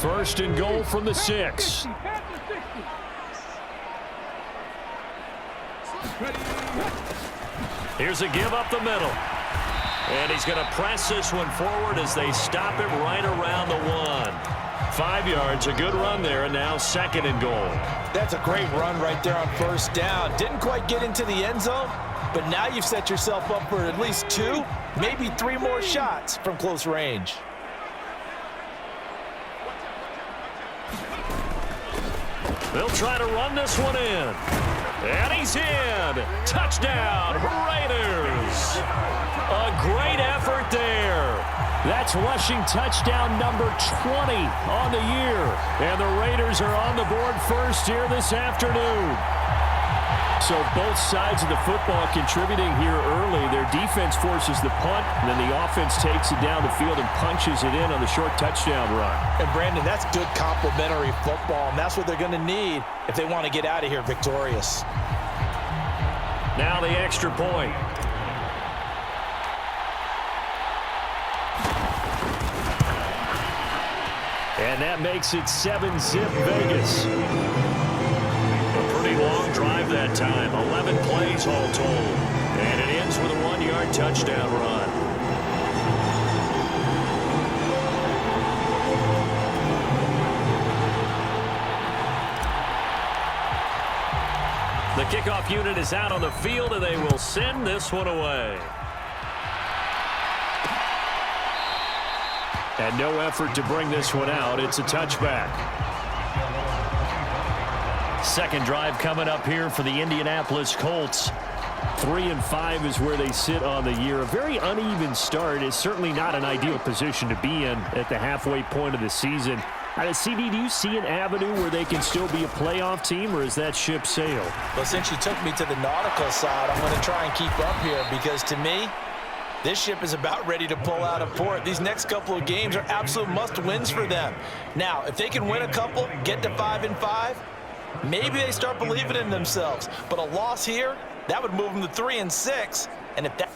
First and goal from the 6. Here's a give up the middle. And he's going to press this one forward as they stop him right around the 1. 5 yards, a good run there, and now second and goal. That's a great run right there on first down. Didn't quite get into the end zone, but now you've set yourself up for at least 2, maybe 3 more shots from close range. They'll try to run this one in. And he's in. Touchdown, Raiders. A great effort there. That's rushing touchdown number 20 on the year. And the Raiders are on the board first here this afternoon. So both sides of the football contributing here early. Their defense forces the punt, and then the offense takes it down the field and punches it in on the short touchdown run. And, Brandon, that's good complementary football, and that's what they're going to need if they want to get out of here victorious. Now the extra point. And that makes it 7-zip Vegas. Pretty long drive that time. 11 plays all told. And it ends with a 1-yard touchdown run. The kickoff unit is out on the field, and they will send this one away. And no effort to bring this one out. It's a touchback. Second drive coming up here for the Indianapolis Colts. 3-5 is where they sit on the year. A very uneven start is certainly not an ideal position to be in at the halfway point of the season. CD, do you see an avenue where they can still be a playoff team, or is that ship sailed? Well, since you took me to the nautical side, I'm going to try and keep up here because, to me, this ship is about ready to pull out of port. These next couple of games are absolute must-wins for them. Now, if they can win a couple, get to 5-5, maybe they start believing in themselves. But a loss here, that would move them to 3-6. And if that...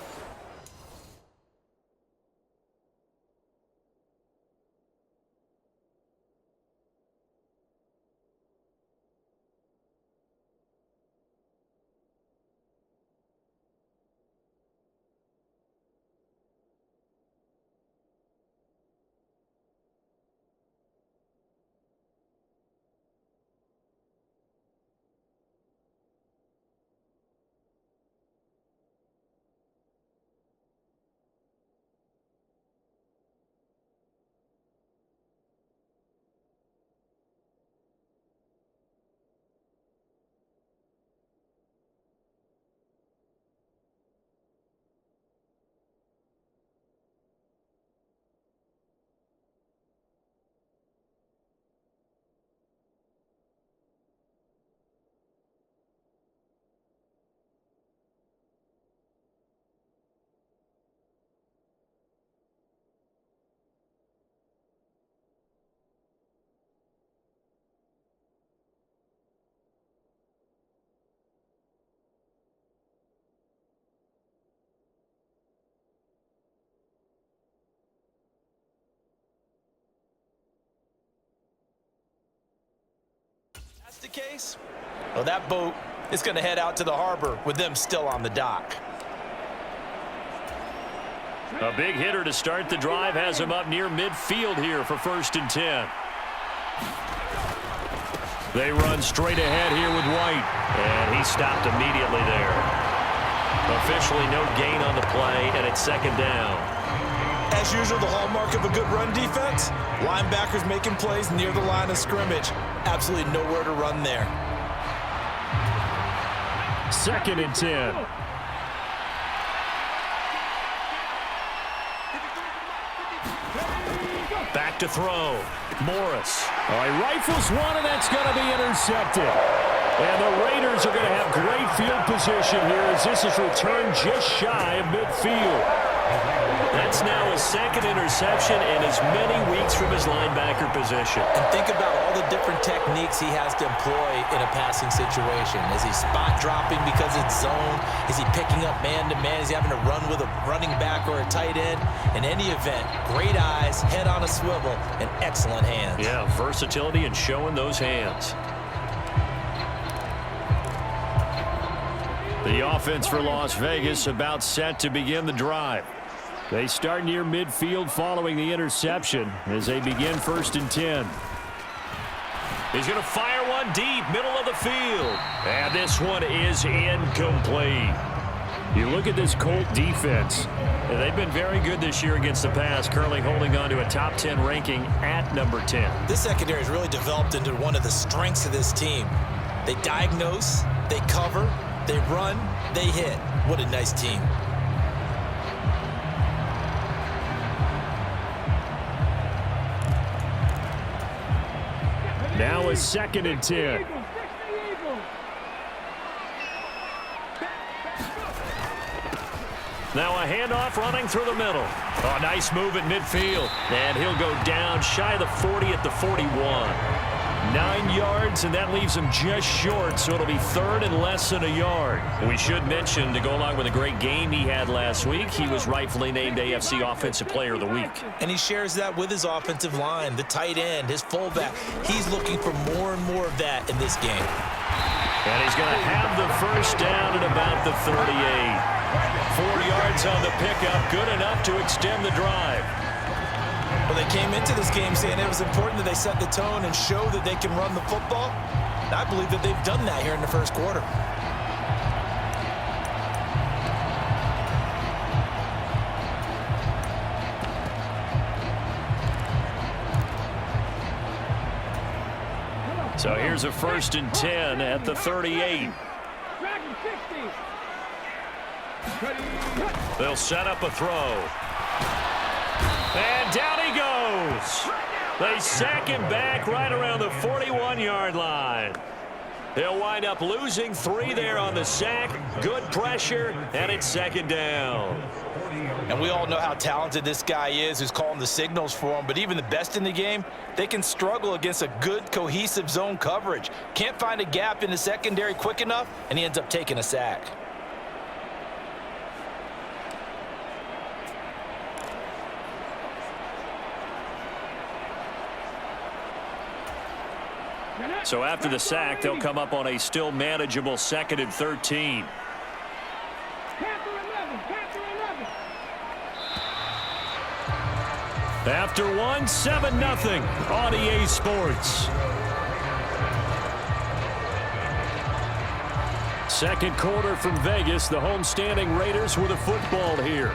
the case, well, that boat is going to head out to the harbor with them still on the dock. A big hitter to start the drive has him up near midfield here for 1st and 10. They run straight ahead here with White, and he stopped immediately there. Officially no gain on the play, and it's 2nd down. As usual, the hallmark of a good run defense, linebackers making plays near the line of scrimmage. Absolutely nowhere to run there. 2nd and 10. Back to throw. Morris. All right, rifles one, and that's going to be intercepted. And the Raiders are going to have great field position here as this is returned just shy of midfield. That's now his second interception in as many weeks from his linebacker position. And think about all the different techniques he has to employ in a passing situation. Is he spot dropping because it's zone? Is he picking up man-to-man? Is he having to run with a running back or a tight end? In any event, great eyes, head on a swivel, and excellent hands. Yeah, versatility and showing those hands. The offense for Las Vegas about set to begin the drive. They start near midfield following the interception as they begin 1st and 10. He's going to fire one deep, middle of the field. And this one is incomplete. You look at this Colt defense, and they've been very good this year against the pass, currently holding on to a top 10 ranking at number 10. This secondary has really developed into one of the strengths of this team. They diagnose, they cover, they run, they hit. What a nice team. Now it's 2nd and 10. Now a handoff running through the middle. Oh, nice move at midfield. And he'll go down shy of the 40 at the 41. 9 yards, and that leaves him just short, so it'll be 3rd and less than a yard. We should mention, to go along with a great game he had last week, he was rightfully named AFC Offensive Player of the Week. And he shares that with his offensive line, the tight end, his fullback. He's looking for more and more of that in this game. And he's going to have the first down at about the 38. 4 yards on the pickup, good enough to extend the drive. Well, they came into this game saying it was important that they set the tone and show that they can run the football. And I believe that they've done that here in the first quarter. So here's a 1st and 10 at the 38. They'll set up a throw. And down he goes. They sack him back right around the 41-yard line. They'll wind up losing 3 there on the sack. Good pressure, and it's 2nd down. And we all know how talented this guy is who's calling the signals for him. But even the best in the game, they can struggle against a good, cohesive zone coverage. Can't find a gap in the secondary quick enough, and he ends up taking a sack. So after the sack, they'll come up on a still manageable 2nd and 13. After one, 7-0 on EA Sports. Second quarter from Vegas. The homestanding Raiders with a football here,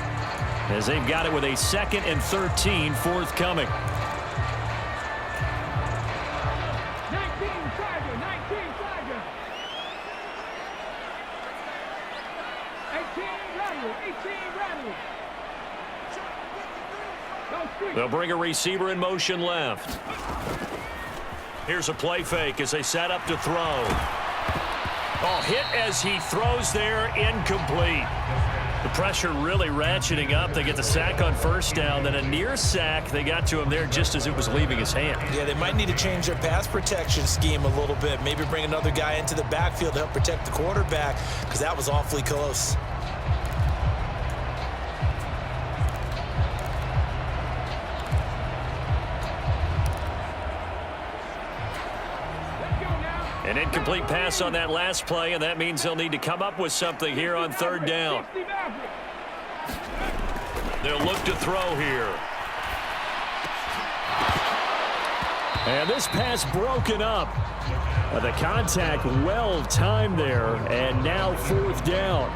as they've got it with a 2nd and 13 forthcoming. They'll bring a receiver in motion left. Here's a play fake as they set up to throw. Oh, hit as he throws there, incomplete. The pressure really ratcheting up. They get the sack on 1st down, then a near sack. They got to him there just as it was leaving his hand. Yeah, they might need to change their pass protection scheme a little bit. Maybe bring another guy into the backfield to help protect the quarterback, because that was awfully close. An incomplete pass on that last play, and that means they'll need to come up with something here on 3rd down. They'll look to throw here. And this pass broken up. The contact well timed there, and now 4th down.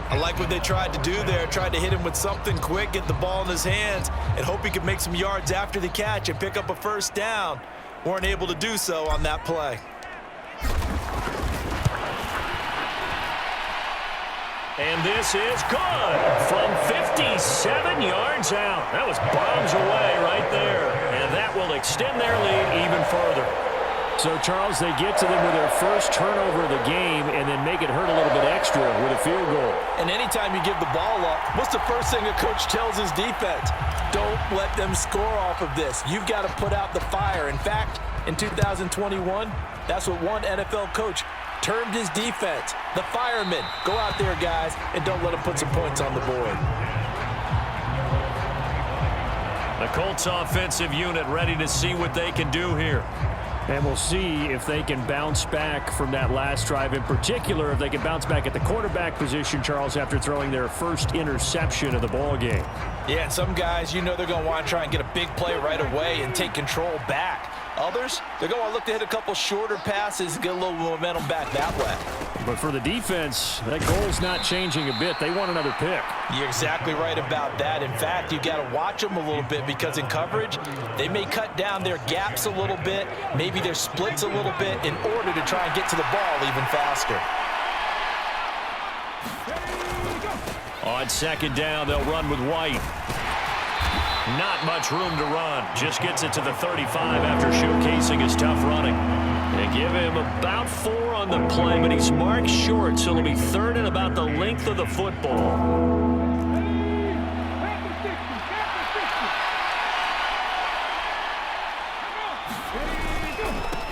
I like what they tried to do there. Tried to hit him with something quick, get the ball in his hands, and hope he could make some yards after the catch and pick up a 1st down. Weren't able to do so on that play. And this is good from 57 yards out. That was bombs away right there. And that will extend their lead even further. So, Charles, they get to them with their first turnover of the game and then make it hurt a little bit extra with a field goal. And anytime you give the ball up, what's the first thing a coach tells his defense? Don't let them score off of this. You've got to put out the fire. In fact, in 2021, that's what one NFL coach termed his defense. The firemen. Go out there, guys, and don't let them put some points on the board. The Colts offensive unit ready to see what they can do here. And we'll see if they can bounce back from that last drive. In particular, if they can bounce back at the quarterback position, Charles, after throwing their first interception of the ball game. Yeah, and some guys, you know they're going to want to try and get a big play right away and take control back. Others, they're going to want to look to hit a couple shorter passes and get a little momentum back that way. But for the defense, that goal's not changing a bit. They want another pick. You're exactly right about that. In fact, you've got to watch them a little bit because in coverage, they may cut down their gaps a little bit, maybe their splits a little bit in order to try and get to the ball even faster. On second down, they'll run with White. Not much room to run. Just gets it to the 35 after showcasing his tough running. They give him about 4 on the play, but he's marked short, so it'll be third and about the length of the football.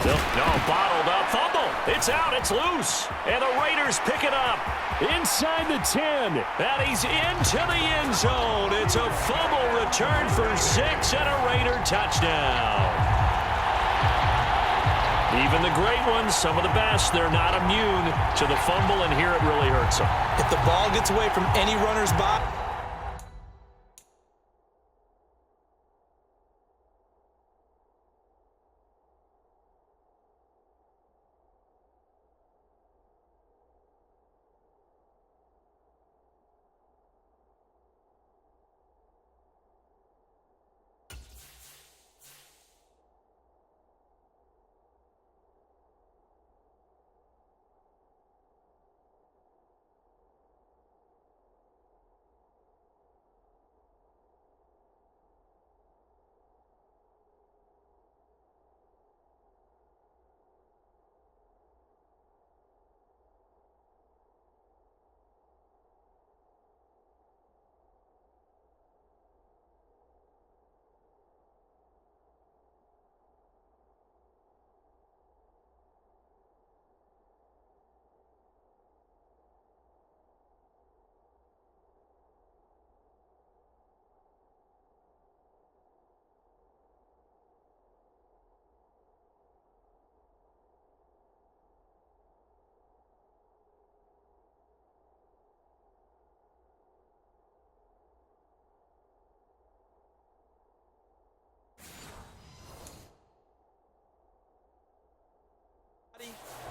No, bottled up. Fumble. It's out. It's loose. And the Raiders pick it up inside the 10. And he's into the end zone. It's a fumble return for 6 and a Raider touchdown. Even the great ones, some of the best, they're not immune to the fumble, and here it really hurts them. If the ball gets away from any runner's body,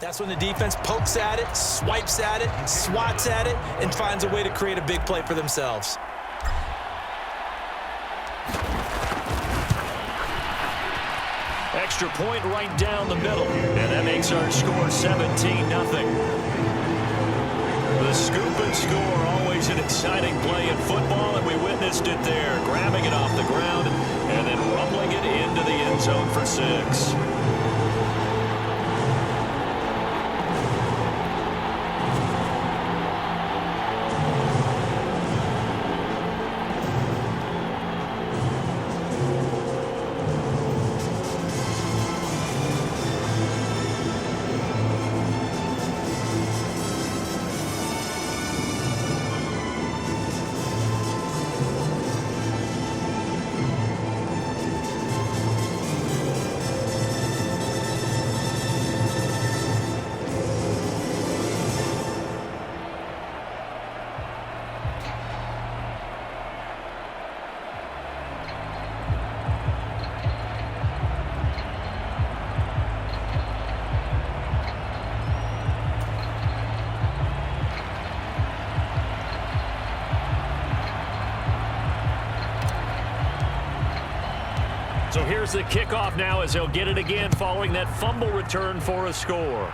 that's when the defense pokes at it, swipes at it, swats at it, and finds a way to create a big play for themselves. Extra point right down the middle. And that makes our score 17-0. The scoop and score, always an exciting play in football, and we witnessed it there. Grabbing it off the ground and then rumbling it into the end zone for 6. So here's the kickoff now as they'll get it again following that fumble return for a score.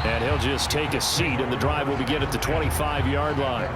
And he'll just take a seat, and the drive will begin at the 25-yard line.